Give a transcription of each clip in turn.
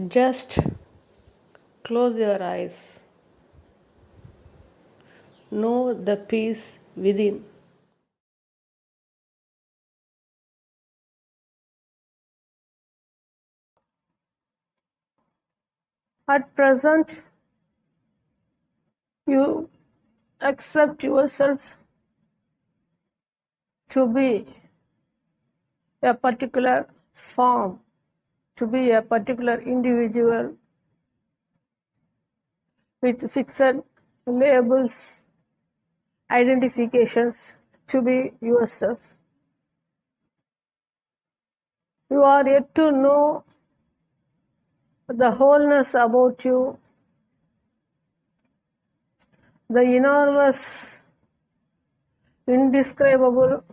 Just close your eyes. Know the peace within. At present, you accept yourself to be a particular form, to be a particular individual with fixed labels, identifications, to be yourself. You are yet to know the wholeness about you, the enormous, indescribable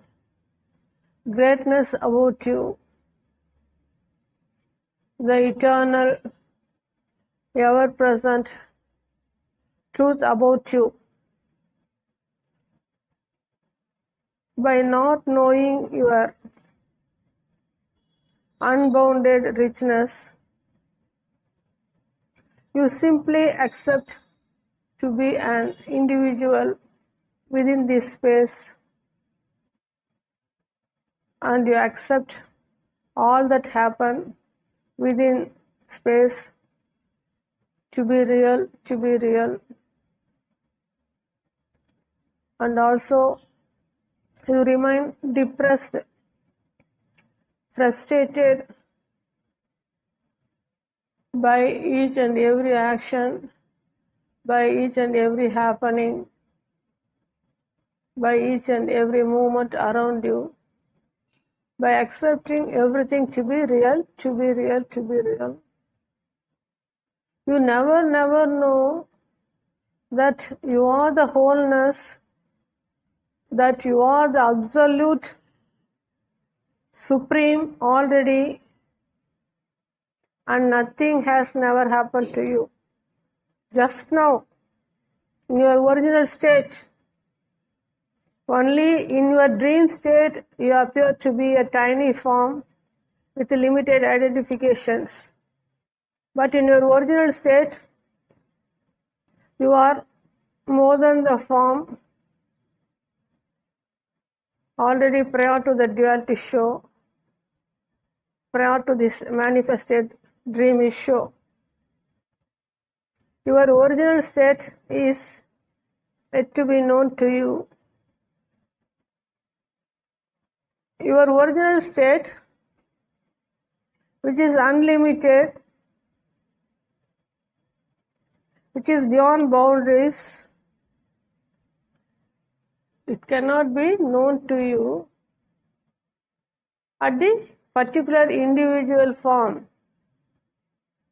greatness about you, the eternal, ever-present truth about you. By not knowing your unbounded richness, you simply accept to be an individual within this space, and you accept all that happen within space to be real, and also you remain depressed, frustrated by each and every action, by each and every happening, by each and every movement around you, by accepting everything to be real. You never know that you are the wholeness, that you are the absolute supreme already, and nothing has never happened to you. Just now, in your original state, only in your dream state you appear to be a tiny form with limited identifications. But in your original state, you are more than the form. Already prior to the duality show, prior to this manifested dream show, your original state is yet to be known to you. Your original state, which is unlimited, which is beyond boundaries, it cannot be known to you at the particular individual form.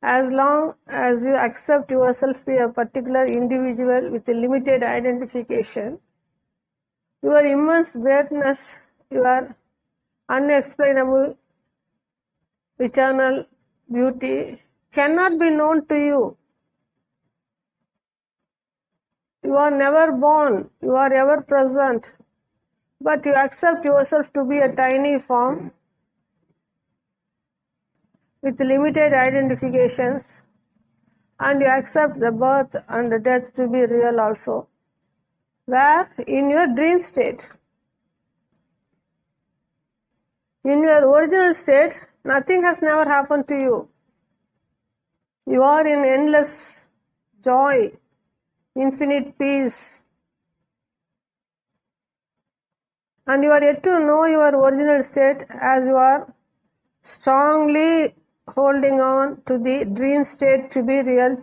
As long as you accept yourself to be a particular individual with a limited identification, your immense greatness, your unexplainable eternal beauty cannot be known to you. You are never born, you are ever present, but you accept yourself to be a tiny form with limited identifications, and you accept the birth and the death to be real also. Where? In your dream state. In your original state, nothing has never happened to you. You are in endless joy, infinite peace. And you are yet to know your original state as you are strongly holding on to the dream state to be real.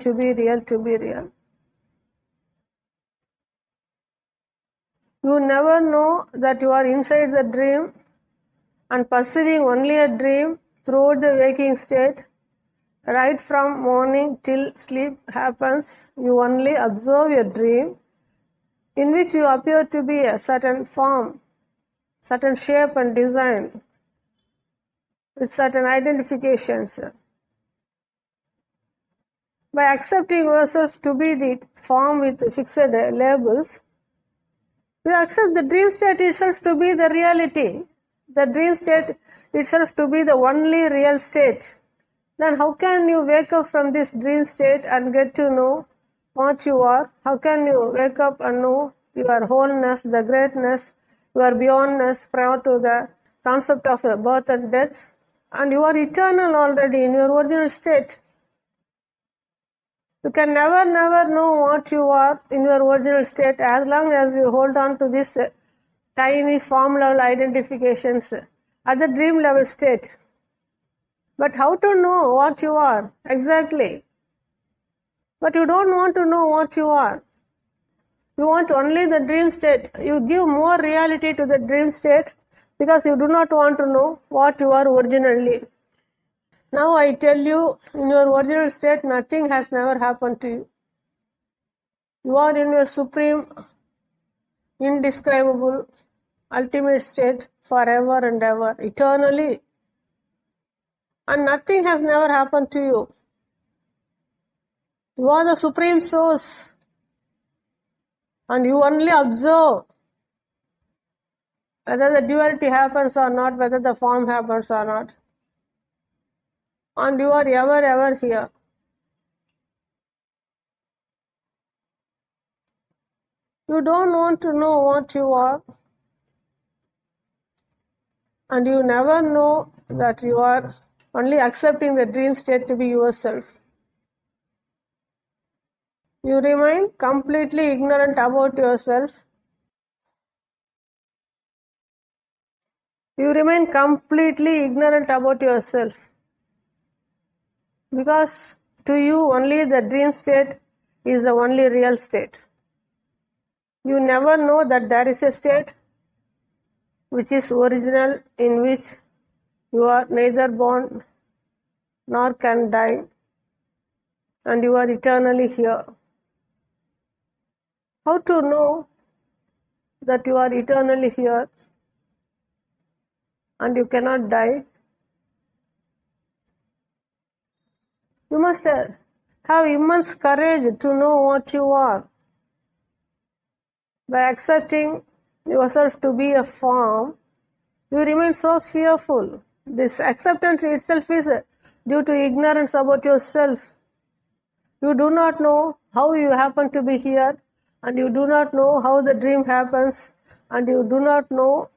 You never know that you are inside the dream and perceiving only a dream throughout the waking state. Right from morning till sleep happens, you only observe your dream in which you appear to be a certain form, certain shape and design, with certain identifications. By accepting yourself to be the form with fixed labels, you accept the dream state itself to be the reality, the dream state itself to be the only real state, then how can you wake up from this dream state and get to know what you are? How can you wake up and know your wholeness, the greatness, your beyondness prior to the concept of birth and death? And you are eternal already in your original state. You can never know what you are in your original state as long as you hold on to this tiny form level identifications at the dream level state. But how to know what you are exactly? But you don't want to know what you are. You want only the dream state. You give more reality to the dream state because you do not want to know what you are originally. Now I tell you, in your original state, nothing has never happened to you. You are in your supreme, indescribable, ultimate state forever and ever, eternally. And nothing has never happened to you. You are the supreme source. And you only observe whether the duality happens or not, whether the form happens or not. And you are ever here. You don't want to know what you are, and you never know that you are only accepting the dream state to be yourself. You remain completely ignorant about yourself. You remain completely ignorant about yourself. Because to you only the dream state is the only real state. You never know that there is a state which is original, in which you are neither born nor can die, and you are eternally here. How to know that you are eternally here and you cannot die? You must have immense courage to know what you are. By accepting yourself to be a form, you remain so fearful. This acceptance itself is due to ignorance about yourself. You do not know how you happen to be here, and you do not know how the dream happens, and you do not know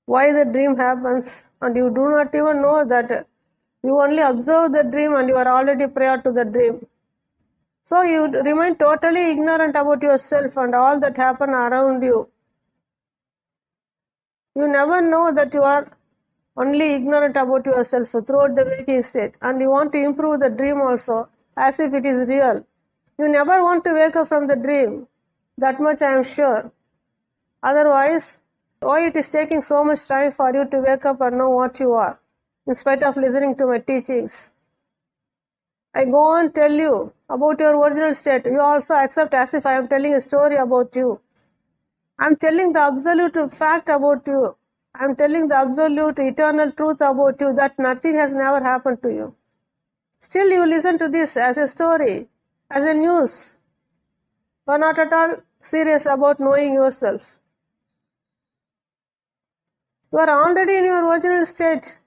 why the dream happens, and you do not even know that you only observe the dream and you are already prior to the dream. So you remain totally ignorant about yourself and all that happen around you. You never know that you are only ignorant about yourself throughout the waking state, and you want to improve the dream also as if it is real. You never want to wake up from the dream. That much I am sure. Otherwise, why it is taking so much time for you to wake up and know what you are, in spite of listening to my teachings? I go on tell you about your original state. You also accept as if I am telling a story about you. I am telling the absolute fact about you. I am telling the absolute eternal truth about you, that nothing has never happened to you. Still you listen to this as a story, as a news. You are not at all serious about knowing yourself. You are already in your original state.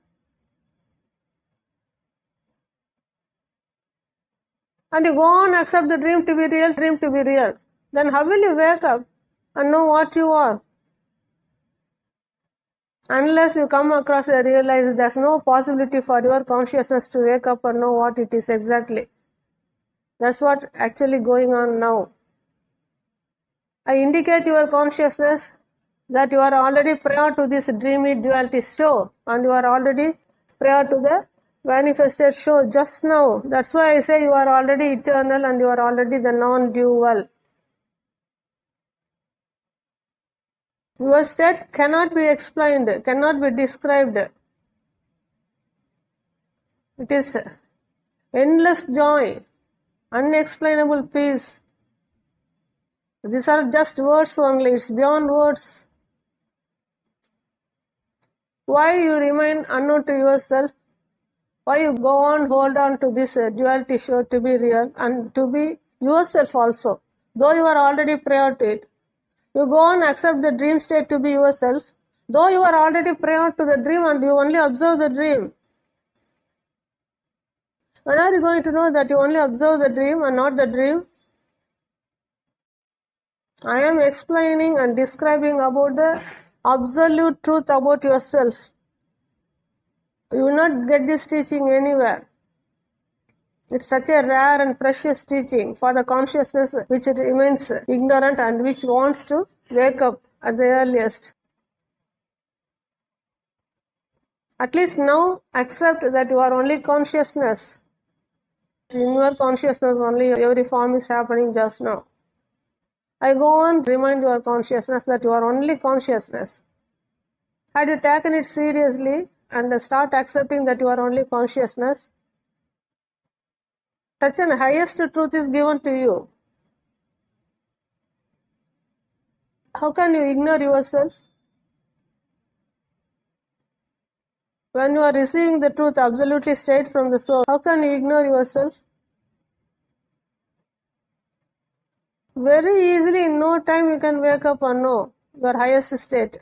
And you go on accept the dream to be real, then how will you wake up and know what you are? Unless you come across and realize there's no possibility for your consciousness to wake up and know what it is exactly. That's what actually going on now. I indicate your consciousness that you are already prior to this dreamy duality show, and you are already prior to the manifested show just now. That's why I say you are already eternal and you are already the non-dual. Your state cannot be explained, cannot be described. It is endless joy, unexplainable peace. These are just words only, it's beyond words. Why you remain unknown to yourself? Why you go on, hold on to this duality show to be real and to be yourself also, though you are already prior to it. You go on, accept the dream state to be yourself, though you are already prior to the dream and you only observe the dream. When are you going to know that you only observe the dream and not the dream? I am explaining and describing about the absolute truth about yourself. You will not get this teaching anywhere. It's such a rare and precious teaching for the consciousness which remains ignorant and which wants to wake up at the earliest. At least now accept that you are only consciousness. In your consciousness only every form is happening just now. I go on to remind your consciousness that you are only consciousness. Had you taken it seriously and start accepting that you are only consciousness, such an highest truth is given to you. How can you ignore yourself? When you are receiving the truth absolutely straight from the soul, how can you ignore yourself? Very easily, in no time, you can wake up and know your highest state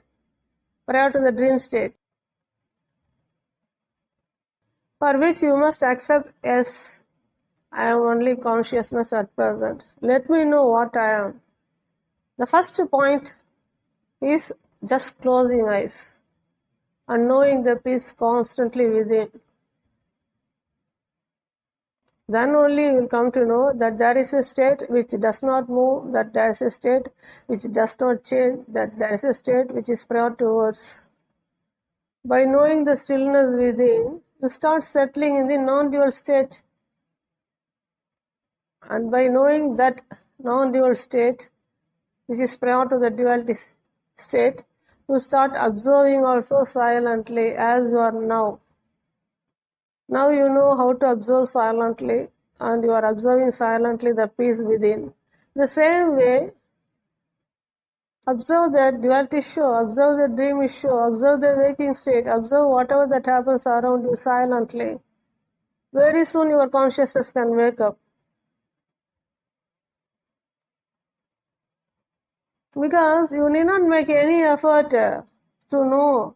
prior to the dream state, for which you must accept, yes, I am only consciousness at present. Let me know what I am. The first point is just closing eyes and knowing the peace constantly within. Then only you will come to know that there is a state which does not move, that there is a state which does not change, that there is a state which is prior towards. By knowing the stillness within, you start settling in the non-dual state. And by knowing that non-dual state, which is prior to the duality state, you start observing also silently as you are now. Now you know how to observe silently, and you are observing silently the peace within. The same way, observe the duality show, observe the dream show, observe the waking state, observe whatever that happens around you silently. Very soon your consciousness can wake up. Because you need not make any effort to know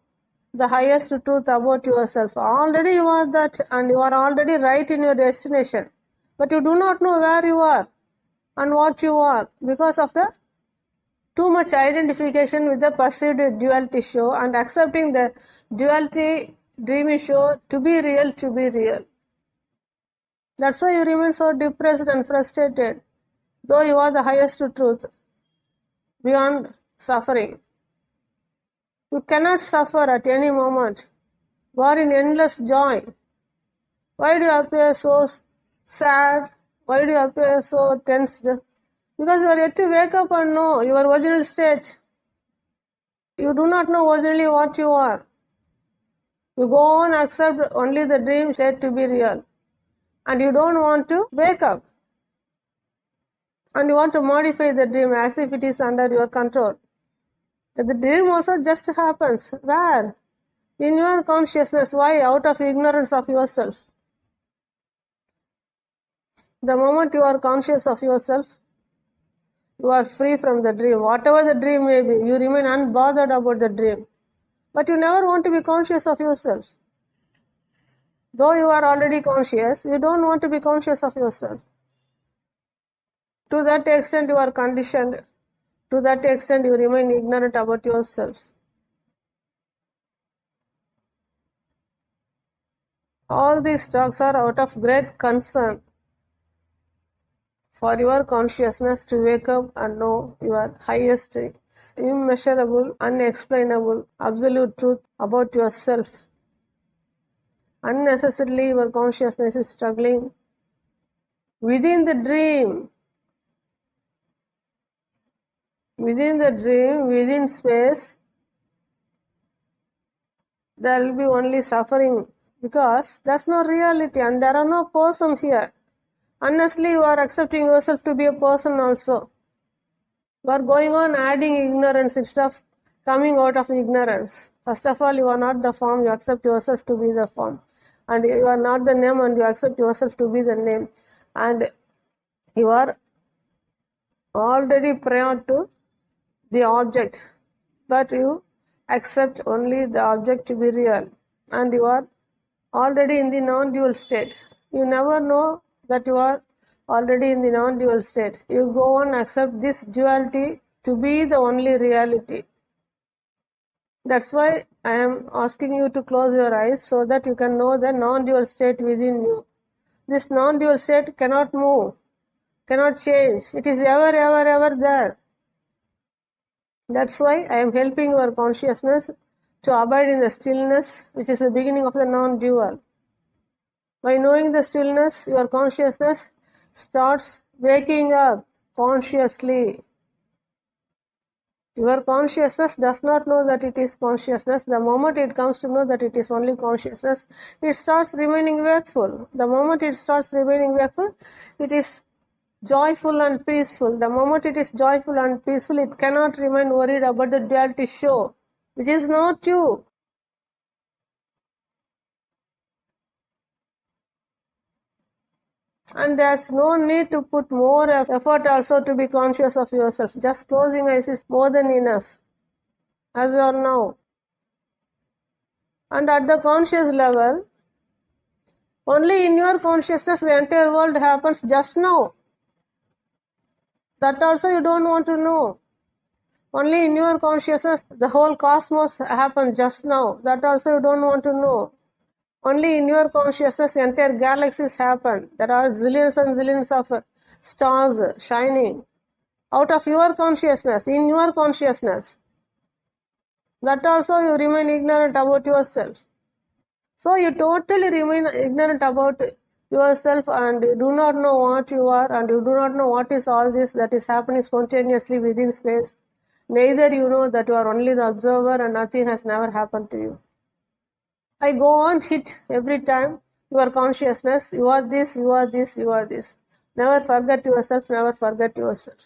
the highest truth about yourself. Already you are that, and you are already right in your destination. But you do not know where you are and what you are because of the too much identification with the perceived duality show and accepting the duality dreamy show to be real, to be real. That's why you remain so depressed and frustrated, though you are the highest truth beyond suffering. You cannot suffer at any moment. You are in endless joy. Why do you appear so sad? Why do you appear so tensed? Because you are yet to wake up and know your original state. You do not know originally what you are. You go on accept only the dream state to be real. And you don't want to wake up. And you want to modify the dream as if it is under your control. The dream also just happens. Where? In your consciousness. Why? Out of ignorance of yourself. The moment you are conscious of yourself, you are free from the dream. Whatever the dream may be, you remain unbothered about the dream. But you never want to be conscious of yourself. Though you are already conscious, you don't want to be conscious of yourself. To that extent you are conditioned. To that extent you remain ignorant about yourself. All these talks are out of great concern for your consciousness to wake up and know your highest, immeasurable, unexplainable, absolute truth about yourself. Unnecessarily your consciousness is struggling within the dream. Within the dream, within space, there will be only suffering because that's not reality and there are no person here. Honestly, you are accepting yourself to be a person also. You are going on adding ignorance instead of coming out of ignorance. First of all, you are not the form, you accept yourself to be the form. And you are not the name and you accept yourself to be the name. And you are already prior to the object, but you accept only the object to be real, and you are already in the non-dual state. You never know that you are already in the non-dual state. You go on accept this duality to be the only reality. That's why I am asking you to close your eyes so that you can know the non-dual state within you. This non-dual state cannot move, cannot change. It is ever, ever, ever there. That's why I am helping your consciousness to abide in the stillness, which is the beginning of the non-dual. By knowing the stillness, your consciousness starts waking up consciously. Your consciousness does not know that it is consciousness. The moment it comes to know that it is only consciousness, it starts remaining wakeful. The moment it starts remaining wakeful, it is joyful and peaceful. The moment it is joyful and peaceful, it cannot remain worried about the duality show, which is not you. And there's no need to put more effort also to be conscious of yourself. Just closing eyes is more than enough, as you are now. And at the conscious level, only in your consciousness the entire world happens just now. That also you don't want to know. Only in your consciousness the whole cosmos happens just now. That also you don't want to know. Only in your consciousness entire galaxies happen. There are zillions and zillions of stars shining out of your consciousness, in your consciousness. That also you remain ignorant about yourself. So you totally remain ignorant about yourself and you do not know what you are and you do not know what is all this that is happening spontaneously within space. Neither you know that you are only the observer and nothing has never happened to you. I go on hit every time your consciousness, you are this, you are this, you are this. Never forget yourself, never forget yourself.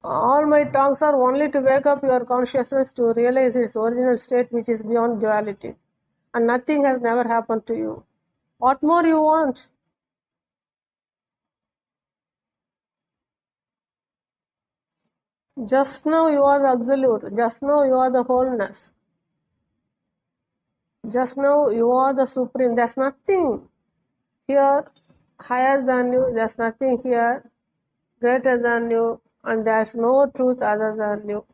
All my talks are only to wake up your consciousness to realize its original state which is beyond duality. And nothing has never happened to you. What more you want? Just now you are the absolute. Just now you are the wholeness. Just now you are the supreme. There's nothing here higher than you. There's nothing here greater than you. And there's no truth other than you.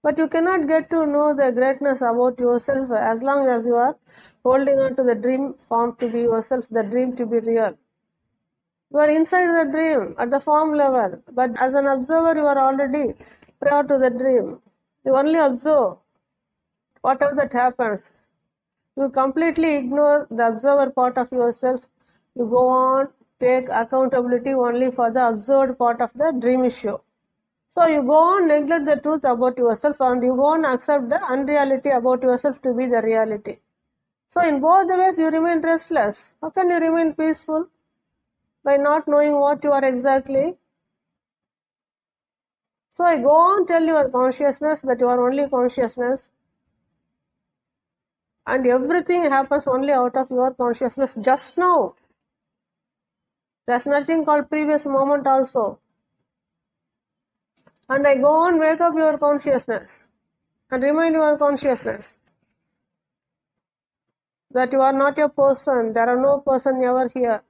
But you cannot get to know the greatness about yourself as long as you are holding on to the dream form to be yourself, the dream to be real. You are inside the dream at the form level, but as an observer you are already prior to the dream. You only observe whatever that happens. You completely ignore the observer part of yourself. You go on, take accountability only for the observed part of the dream issue. So you go on neglect the truth about yourself and you go on accept the unreality about yourself to be the reality. So in both the ways you remain restless. How can you remain peaceful? By not knowing what you are exactly. So I go on tell your consciousness that you are only consciousness and everything happens only out of your consciousness just now. There's nothing called previous moment also. And I go on wake up your consciousness and remind your consciousness that you are not a person. There are no person ever here.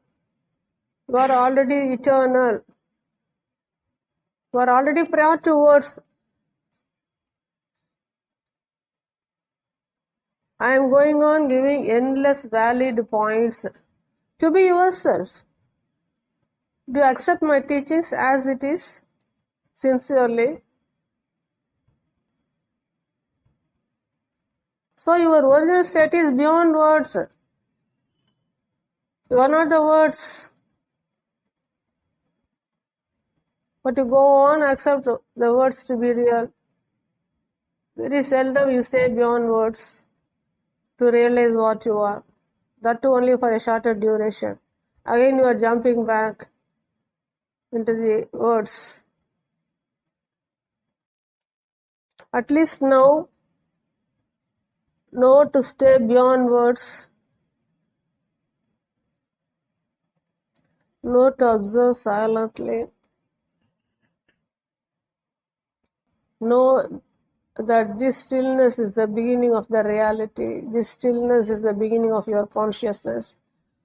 You are already eternal. You are already prior to words. I am going on giving endless valid points to be yourself. Do you accept my teachings as it is? Sincerely. So your original state is beyond words. You are not the words. But you go on accept the words to be real. Very seldom you stay beyond words to realize what you are. That too only for a shorter duration. Again you are jumping back into the words. At least now, know to stay beyond words. Know to observe silently. Know that this stillness is the beginning of the reality. This stillness is the beginning of your consciousness.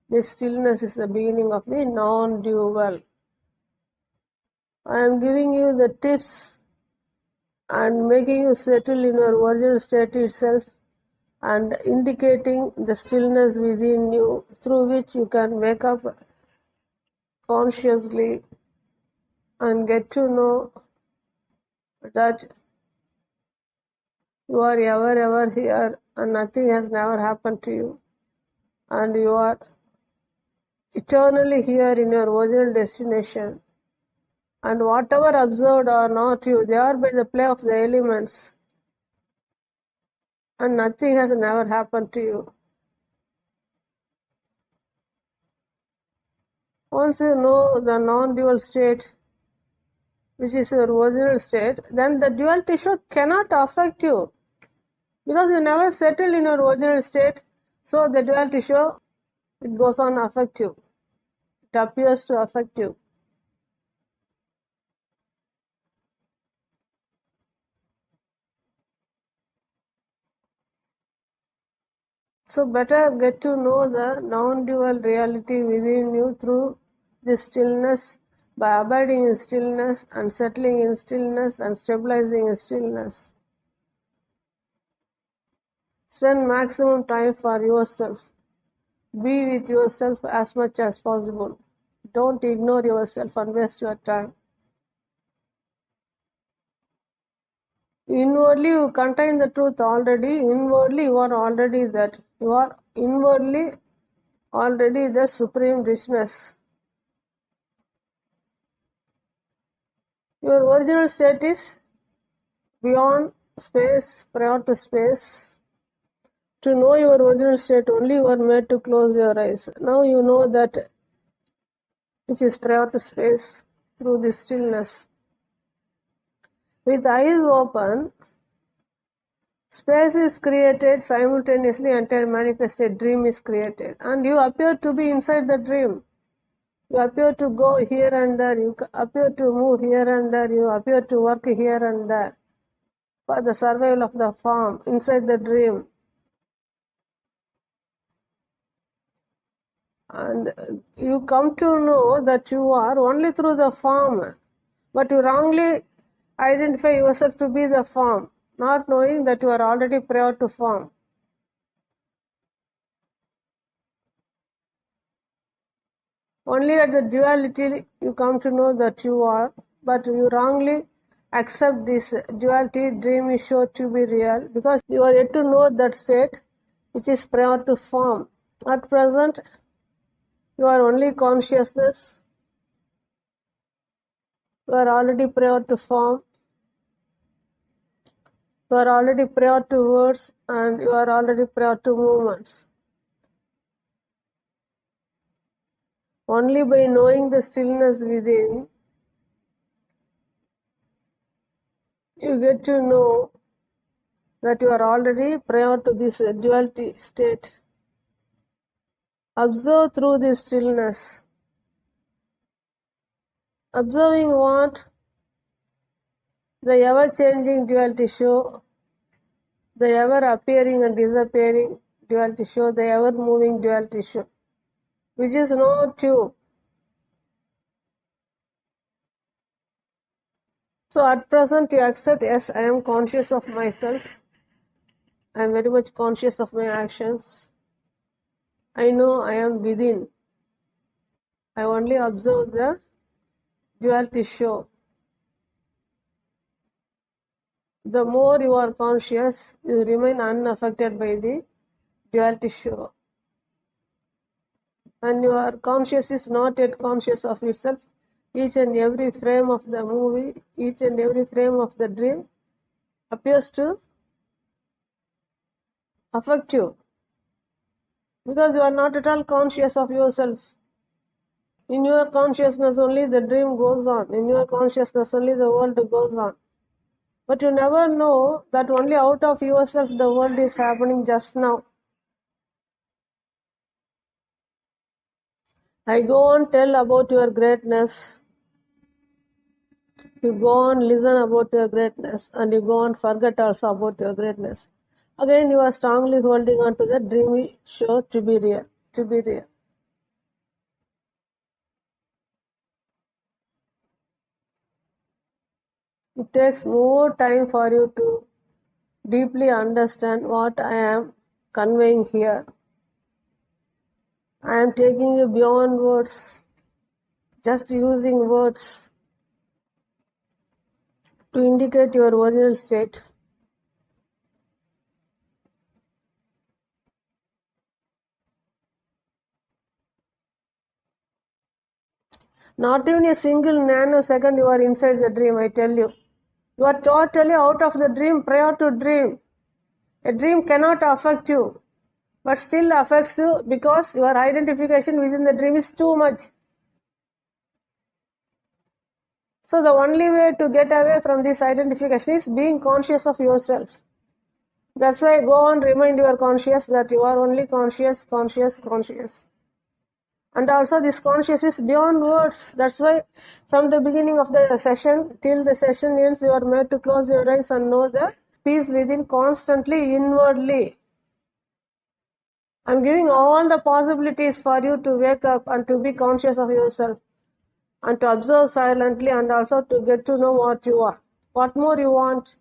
This stillness is the beginning of the non-dual. I am giving you the tips and making you settle in your original state itself and indicating the stillness within you through which you can wake up consciously and get to know that you are ever here and nothing has never happened to you, and you are eternally here in your original destination, and whatever observed are not you, they are by the play of the elements, and nothing has never happened to you. Once you know the non-dual state, which is your original state, then the dual tissue cannot affect you because you never settle in your original state. So the dual tissue, it goes on affect you. It appears to affect you. So better get to know the non-dual reality within you through this stillness, by abiding in stillness and settling in stillness and stabilizing in stillness. Spend maximum time for yourself. Be with yourself as much as possible. Don't ignore yourself and waste your time. Inwardly you contain the truth already. Inwardly you are already that. You are inwardly already the supreme richness. Your original state is beyond space, prior to space. To know your original state only you are made to close your eyes. Now you know that which is prior to space through this stillness. With eyes open, space is created simultaneously, entire manifested dream is created, and you appear to be inside the dream. You appear to go here and there, you appear to move here and there, you appear to work here and there for the survival of the form inside the dream. And you come to know that you are only through the form, but you wrongly identify yourself to be the form, not knowing that you are already prior to form. Only at the duality you come to know that you are, but you wrongly accept this duality. Dream is sure to be real because you are yet to know that state which is prior to form. At present, you are only consciousness. You are already prior to form. You are already prior to words and you are already prior to movements. Only by knowing the stillness within, you get to know that you are already prior to this duality state. Observe through this stillness. Observing what? The ever-changing duality show, the ever-appearing and disappearing duality show, the ever-moving duality show, which is not you. So at present you accept, yes, I am conscious of myself. I am very much conscious of my actions. I know I am within. I only observe the duality show. The more you are conscious, you remain unaffected by the duality show. When your conscious is not yet conscious of itself, each and every frame of the movie, each and every frame of the dream appears to affect you because you are not at all conscious of yourself. In your consciousness only the dream goes on. In your consciousness only the world goes on. But you never know that only out of yourself the world is happening just now. I go on tell about your greatness. You go on listen about your greatness, and you go on forget also about your greatness. Again, you are strongly holding on to the dreamy show to be real. To be real. It takes more time for you to deeply understand what I am conveying here. I am taking you beyond words, just using words to indicate your original state. Not even a single nanosecond you are inside the dream, I tell you. You are totally out of the dream prior to dream. A dream cannot affect you, but still affects you because your identification within the dream is too much. So the only way to get away from this identification is being conscious of yourself. That's why go on remind your conscious that you are only conscious, conscious, conscious. And also this conscious is beyond words. That's why from the beginning of the session till the session ends, you are made to close your eyes and know the peace within constantly, inwardly. I'm giving all the possibilities for you to wake up and to be conscious of yourself and to observe silently and also to get to know what you are. What more you want?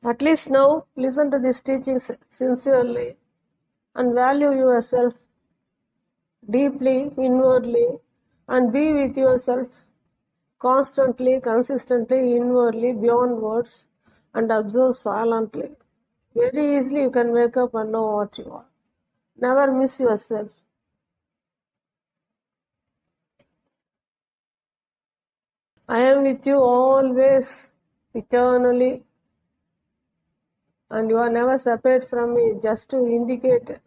At least now, listen to these teachings sincerely and value yourself deeply, inwardly, and be with yourself constantly, consistently, inwardly, beyond words, and observe silently. Very easily you can wake up and know what you are. Never miss yourself. I am with you always, eternally, and you are never separate from me. Just to indicate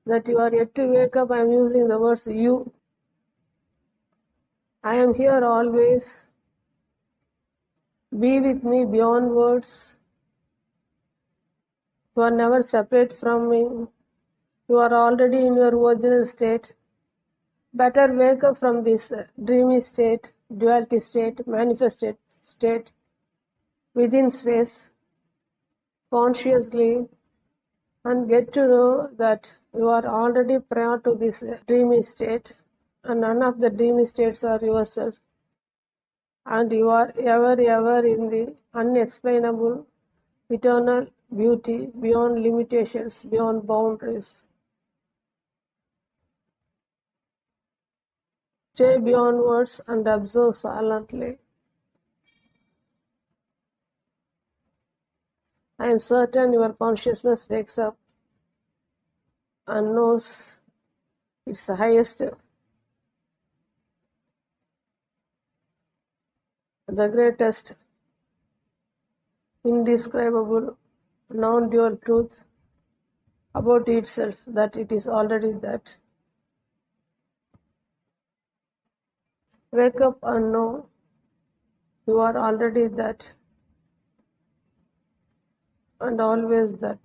that you are yet to wake up, I am using the words you. I am here always. Be with me beyond words. You are never separate from me. You are already in your original state. Better wake up from this dreamy state, duality state, manifested state, within space, consciously, and get to know that you are already prior to this dreamy state, and none of the dreamy states are yourself. And you are ever in the unexplainable, eternal beauty, beyond limitations, beyond boundaries. Stay beyond words and observe silently. I am certain your consciousness wakes up and knows its highest, the greatest, indescribable, non-dual truth about itself, that it is already that. Wake up and know you are already that and always that.